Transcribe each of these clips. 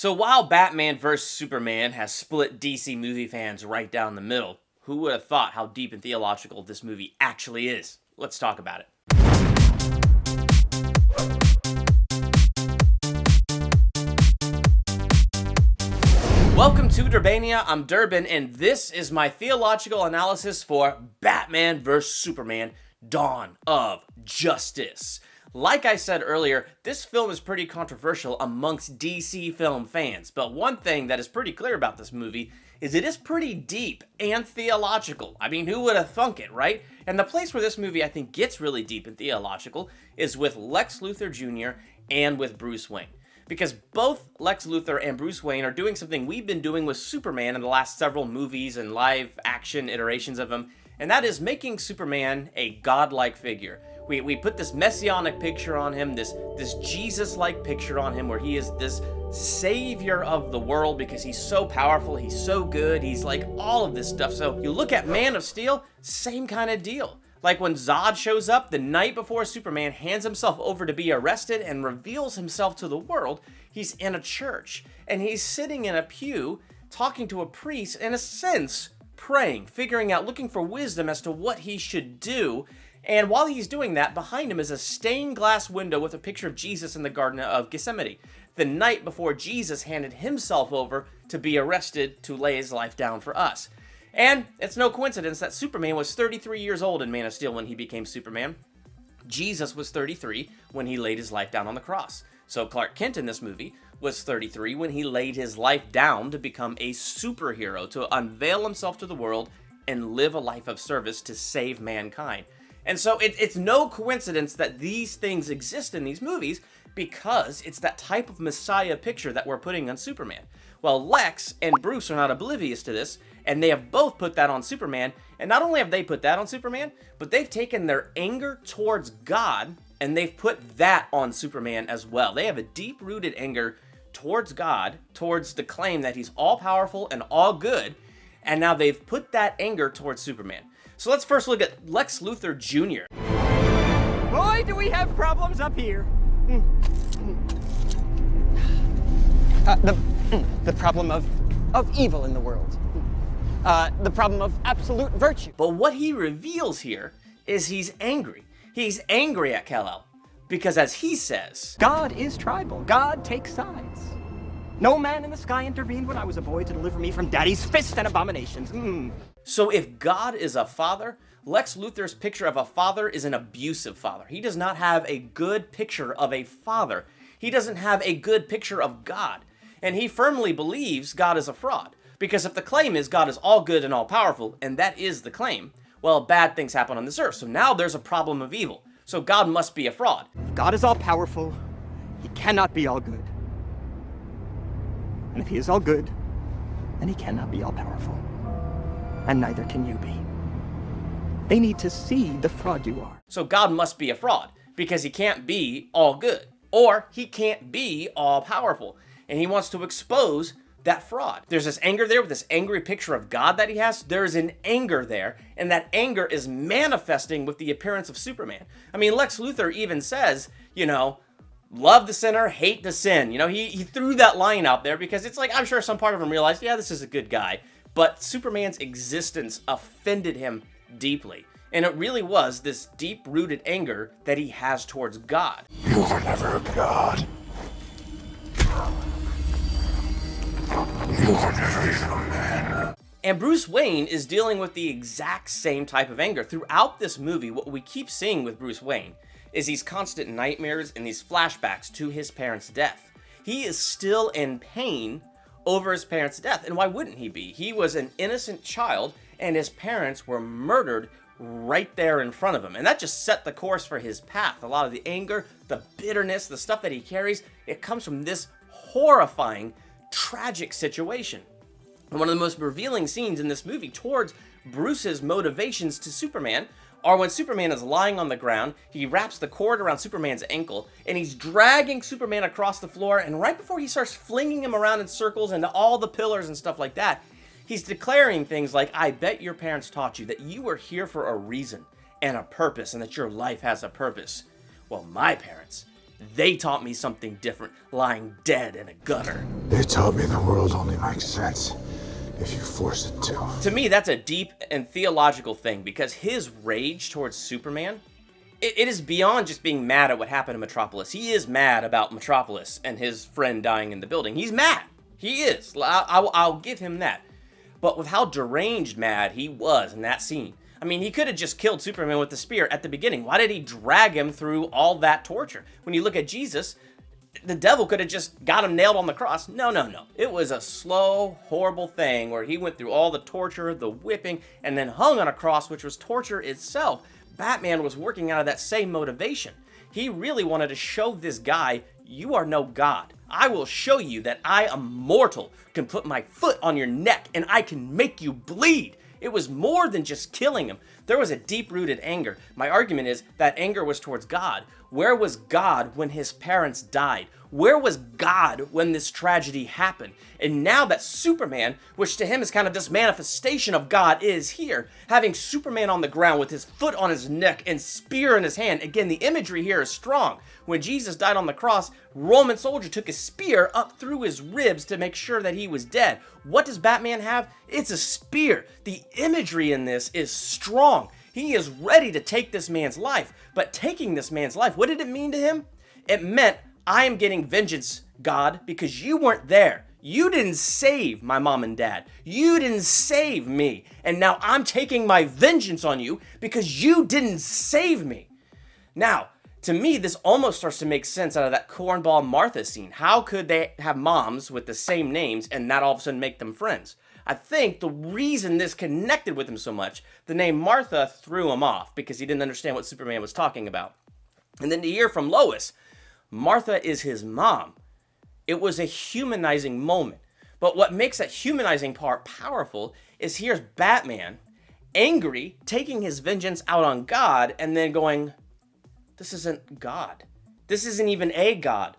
So while Batman vs. Superman has split DC movie fans right down the middle, who would have thought how deep and theological this movie actually is? Let's talk about it. Welcome to Durbania, I'm Durbin, and this is my theological analysis for Batman vs. Superman, Dawn of Justice. Like I said earlier, this film is pretty controversial amongst DC film fans, but one thing that is pretty clear about this movie is it is pretty deep and theological. I mean, who would have thunk it, right? And the place where this movie I think gets really deep and theological is with Lex Luthor Jr. and with Bruce Wayne. Because both Lex Luthor and Bruce Wayne are doing something we've been doing with Superman in the last several movies and live action iterations of him, and that is making Superman a godlike figure. We put this messianic picture on him, this Jesus-like picture on him where he is this savior of the world because he's so powerful, he's so good, he's like all of this stuff. So you look at Man of Steel, same kind of deal. Like when Zod shows up the night before Superman hands himself over to be arrested and reveals himself to the world, he's in a church and he's sitting in a pew talking to a priest, in a sense, praying, figuring out, looking for wisdom as to what he should do. And while he's doing that, behind him is a stained glass window with a picture of Jesus in the Garden of Gethsemane, the night before Jesus handed himself over to be arrested to lay his life down for us. And it's no coincidence that Superman was 33 years old in Man of Steel when he became Superman. Jesus was 33 when he laid his life down on the cross. So Clark Kent in this movie was 33 when he laid his life down to become a superhero, to unveil himself to the world and live a life of service to save mankind. And so it's no coincidence that these things exist in these movies because it's that type of Messiah picture that we're putting on Superman. Well, Lex and Bruce are not oblivious to this, and they have both put that on Superman. And not only have they put that on Superman, but they've taken their anger towards God and they've put that on Superman as well. They have a deep-rooted anger towards God, towards the claim that he's all-powerful and all good, and now they've put that anger towards Superman. So let's first look at Lex Luthor Jr. Boy, do we have problems up here. The problem of evil in the world. The problem of absolute virtue. But what he reveals here is he's angry. He's angry at Kal-El because, as he says, God is tribal. God takes sides. No man in the sky intervened when I was a boy to deliver me from daddy's fist and abominations. So if God is a father, Lex Luthor's picture of a father is an abusive father. He does not have a good picture of a father. He doesn't have a good picture of God. And he firmly believes God is a fraud. Because if the claim is God is all good and all powerful, and that is the claim, well, bad things happen on this earth. So now there's a problem of evil. So God must be a fraud. If God is all powerful, he cannot be all good. And if he is all good, then he cannot be all powerful. And neither can you be. They need to see the fraud you are. So God must be a fraud because he can't be all good, or he can't be all powerful. And he wants to expose that fraud. There's this anger there with this angry picture of God that he has. There is an anger there, and that anger is manifesting with the appearance of Superman. I mean, Lex Luthor even says, love the sinner, hate the sin. He threw that line out there because it's like, I'm sure some part of him realized, yeah, this is a good guy. But Superman's existence offended him deeply. And it really was this deep-rooted anger that he has towards God. You were never a god. You were never even a man. And Bruce Wayne is dealing with the exact same type of anger. Throughout this movie, what we keep seeing with Bruce Wayne is these constant nightmares and these flashbacks to his parents' death. He is still in pain over his parents' death, and why wouldn't he be? He was an innocent child, and his parents were murdered right there in front of him, and that just set the course for his path. A lot of the anger, the bitterness, the stuff that he carries, it comes from this horrifying, tragic situation. And one of the most revealing scenes in this movie towards Bruce's motivations to Superman are when Superman is lying on the ground, he wraps the cord around Superman's ankle, and he's dragging Superman across the floor, and right before he starts flinging him around in circles into all the pillars and stuff like that, he's declaring things like, I bet your parents taught you that you were here for a reason and a purpose, and that your life has a purpose. Well, my parents They taught me something different, lying dead in a gutter. They taught me the world only makes sense if you force it to. To me, that's a deep and theological thing, because his rage towards Superman, it is beyond just being mad at what happened in Metropolis. He is mad about Metropolis and his friend dying in the building. He's mad. He is. I'll give him that. But with how deranged mad he was in that scene, I mean, he could have just killed Superman with the spear at the beginning. Why did he drag him through all that torture? When you look at Jesus, the devil could have just got him nailed on the cross. No. It was a slow, horrible thing where he went through all the torture, the whipping, and then hung on a cross, which was torture itself. Batman was working out of that same motivation. He really wanted to show this guy, you are no god. I will show you that I am mortal, can put my foot on your neck, and I can make you bleed. It was more than just killing him. There was a deep-rooted anger. My argument is that anger was towards God. Where was God when his parents died? Where was God when this tragedy happened? And now that Superman, which to him is kind of this manifestation of God, is here, having Superman on the ground with his foot on his neck and spear in his hand. Again, the imagery here is strong. When Jesus died on the cross, Roman soldier took a spear up through his ribs to make sure that he was dead. What does Batman have? It's a spear. The imagery in this is strong. He is ready to take this man's life. But taking this man's life, what did it mean to him? It meant, I am getting vengeance, God, because you weren't there. You didn't save my mom and dad. You didn't save me. And now I'm taking my vengeance on you because you didn't save me. Now, to me, this almost starts to make sense out of that cornball Martha scene. How could they have moms with the same names and not all of a sudden make them friends? I think the reason this connected with him so much, the name Martha threw him off because he didn't understand what Superman was talking about. And then to hear from Lois, Martha is his mom. It was a humanizing moment. But what makes that humanizing part powerful is here's Batman, angry, taking his vengeance out on God, and then going, this isn't God. This isn't even a God.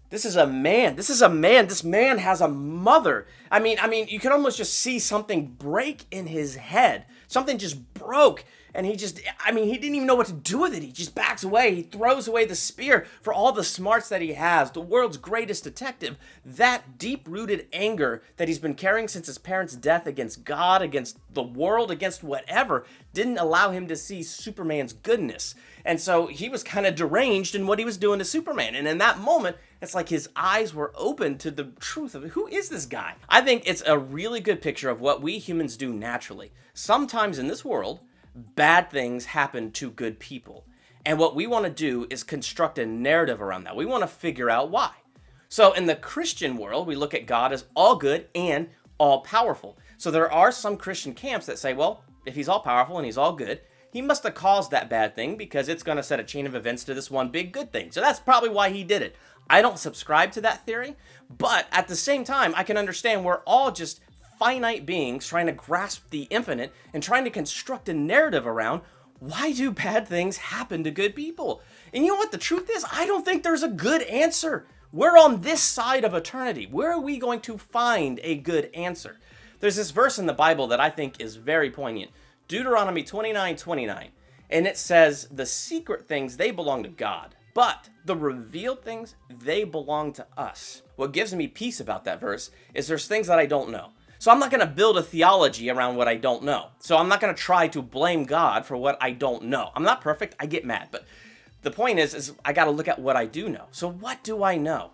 This is a man. This is a man. This man has a mother. I mean, you can almost just see something break in his head. Something just broke. And he didn't even know what to do with it. He just backs away. He throws away the spear for all the smarts that he has. The world's greatest detective. That deep-rooted anger that he's been carrying since his parents' death against God, against the world, against whatever, didn't allow him to see Superman's goodness. And so he was kind of deranged in what he was doing to Superman. And in that moment, it's like his eyes were open to the truth of who is this guy? I think it's a really good picture of what we humans do naturally. Sometimes in this world, bad things happen to good people. And what we want to do is construct a narrative around that. We want to figure out why. So in the Christian world, we look at God as all good and all powerful. So there are some Christian camps that say, well, if he's all powerful and he's all good, he must have caused that bad thing because it's going to set a chain of events to this one big good thing. So that's probably why he did it. I don't subscribe to that theory, but at the same time, I can understand we're all just finite beings trying to grasp the infinite and trying to construct a narrative around why do bad things happen to good people? And you know what the truth is? I don't think there's a good answer. We're on this side of eternity. Where are we going to find a good answer? There's this verse in the Bible that I think is very poignant. Deuteronomy 29:29. And it says, the secret things, they belong to God. But the revealed things, they belong to us. What gives me peace about that verse is there's things that I don't know. So I'm not going to build a theology around what I don't know. So I'm not going to try to blame God for what I don't know. I'm not perfect. I get mad. But the point is I got to look at what I do know. So what do I know?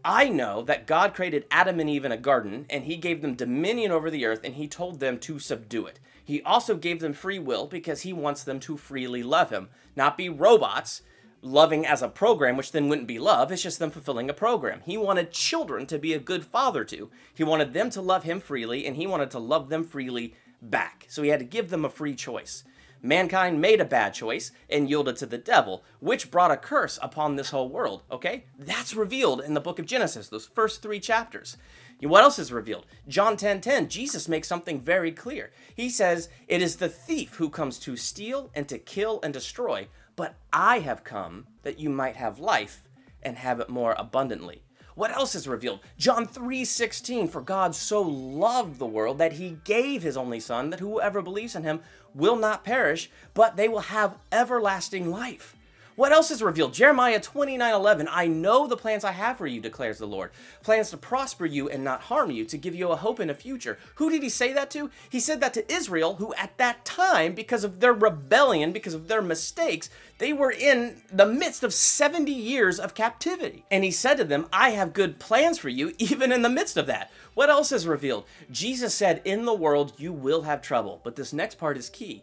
I know that God created Adam and Eve in a garden, and he gave them dominion over the earth, and he told them to subdue it. He also gave them free will because he wants them to freely love him, not be robots, loving as a program, which then wouldn't be love. It's just them fulfilling a program. He wanted children to be a good father to. He wanted them to love him freely, and he wanted to love them freely back. So he had to give them a free choice. Mankind made a bad choice and yielded to the devil, which brought a curse upon this whole world, okay? That's revealed in the book of Genesis, those first 3 chapters. What else is revealed? John 10:10, Jesus makes something very clear. He says, it is the thief who comes to steal and to kill and destroy, but I have come that you might have life and have it more abundantly. What else is revealed? John 3:16, for God so loved the world that he gave his only son, that whoever believes in him will not perish, but they will have everlasting life. What else is revealed? Jeremiah 29:11, I know the plans I have for you, declares the Lord. Plans to prosper you and not harm you, to give you a hope and a future. Who did he say that to? He said that to Israel, who at that time, because of their rebellion, because of their mistakes, they were in the midst of 70 years of captivity. And he said to them, I have good plans for you, even in the midst of that. What else is revealed? Jesus said, in the world you will have trouble. But this next part is key.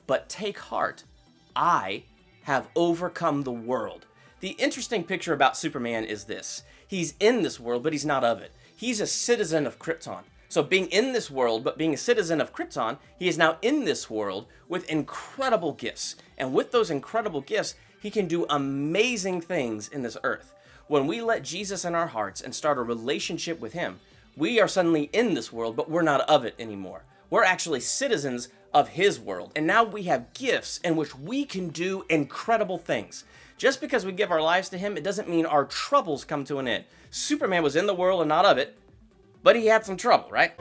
But take heart, I have overcome the world. The interesting picture about Superman is this. He's in this world, but he's not of it. He's a citizen of Krypton. So being in this world, but being a citizen of Krypton, he is now in this world with incredible gifts. And with those incredible gifts, he can do amazing things in this earth. When we let Jesus in our hearts and start a relationship with him, we are suddenly in this world, but we're not of it anymore. We're actually citizens of his world. And now we have gifts in which we can do incredible things. Just because we give our lives to him, it doesn't mean our troubles come to an end. Superman was in the world and not of it, but he had some trouble, right?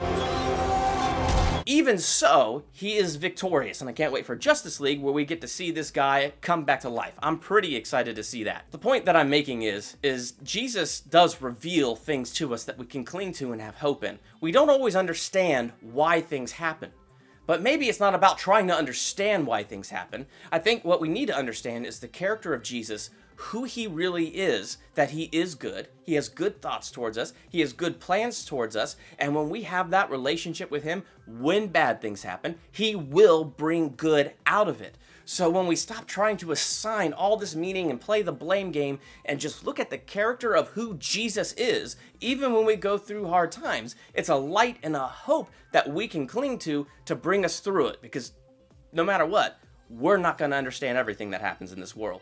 Even so, he is victorious, and I can't wait for Justice League where we get to see this guy come back to life. I'm pretty excited to see that. The point that I'm making is Jesus does reveal things to us that we can cling to and have hope in. We don't always understand why things happen. But maybe it's not about trying to understand why things happen. I think what we need to understand is the character of Jesus, who he really is, that he is good. He has good thoughts towards us. He has good plans towards us. And when we have that relationship with him, when bad things happen, he will bring good out of it. So when we stop trying to assign all this meaning and play the blame game and just look at the character of who Jesus is, even when we go through hard times, it's a light and a hope that we can cling to bring us through it. Because no matter what, we're not going to understand everything that happens in this world.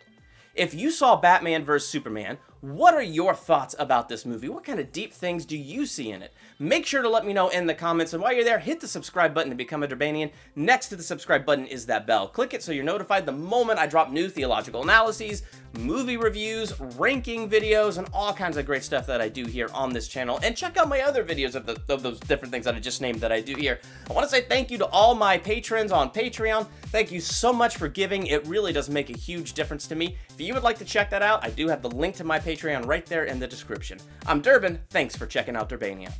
If you saw Batman vs. Superman, what are your thoughts about this movie? What kind of deep things do you see in it? Make sure to let me know in the comments, and while you're there, hit the subscribe button to become a Durbanian. Next to the subscribe button is that bell. Click it so you're notified the moment I drop new theological analyses, movie reviews, ranking videos, and all kinds of great stuff that I do here on this channel. And check out my other videos of those different things that I just named that I do here. I want to say thank you to all my patrons on Patreon. Thank you so much for giving. It really does make a huge difference to me. If you would like to check that out, I do have the link to my Patreon right there in the description. I'm Durbin. Thanks for checking out Durbania.